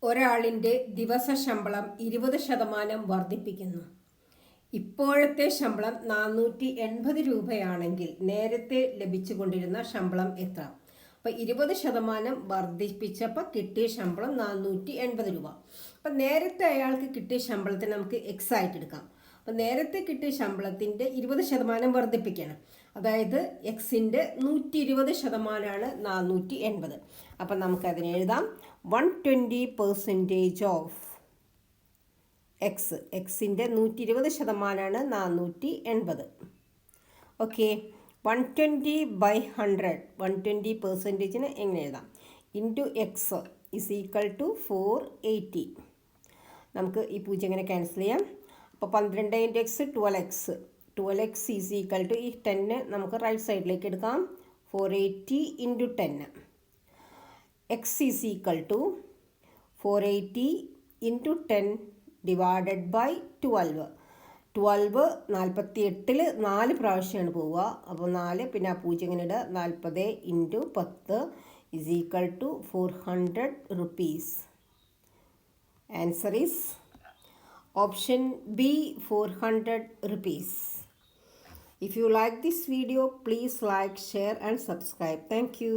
ഒരാളിൻ്റെ ദിവസ ശമ്പളം 20% വർദ്ധിപ്പിക്കുന്നു. ഇപ്പോഴത്തെ ശമ്പളം 480 രൂപയാണെങ്കിൽ നേരത്തെ ലഭിച്ചുകൊണ്ടിരുന്ന ശമ്പളം എത്ര? അപ്പം 20% വർദ്ധിപ്പിച്ചപ്പോൾ കിട്ടിയ ശമ്പളം 480 രൂപ. അപ്പം നേരത്തെ അയാൾക്ക് കിട്ടിയ ശമ്പളത്തിന് നമുക്ക് എക്സ് ആയിട്ട് എടുക്കാം. അപ്പം നേരത്തെ കിട്ടിയ ശമ്പളത്തിൻ്റെ 20% വർദ്ധിപ്പിക്കണം. അതായത് എക്സിൻ്റെ 120%ആണ് 480. അപ്പം നമുക്കതിനെ എഴുതാം 120% ഓഫ് എക്സിൻ്റെ 120%ആണ് 480. ഓക്കെ, 120/100 120%ന് എങ്ങനെ എഴുതാം? Into x is equal to 480. നമുക്ക് ഈ 0 എങ്ങനെ ക്യാൻസൽ ചെയ്യാം? അപ്പോൾ 12 × x 12x is equal to ഈ 10 നമുക്ക് റൈറ്റ് സൈഡിലേക്ക് എടുക്കാം. 480 × 10 x is equal to 480 × 10 divided by 12. 48-ൽ 4 പ്രാവശ്യമാണ് പോവുക. അപ്പോൾ 4 പിന്നെ ആ 0 ഇങ്ങനെ ഇടുക. 40 × 10 is equal to 400 rupees. Answer is option B, 400 rupees. If you like this video, please like, share and subscribe. Thank you.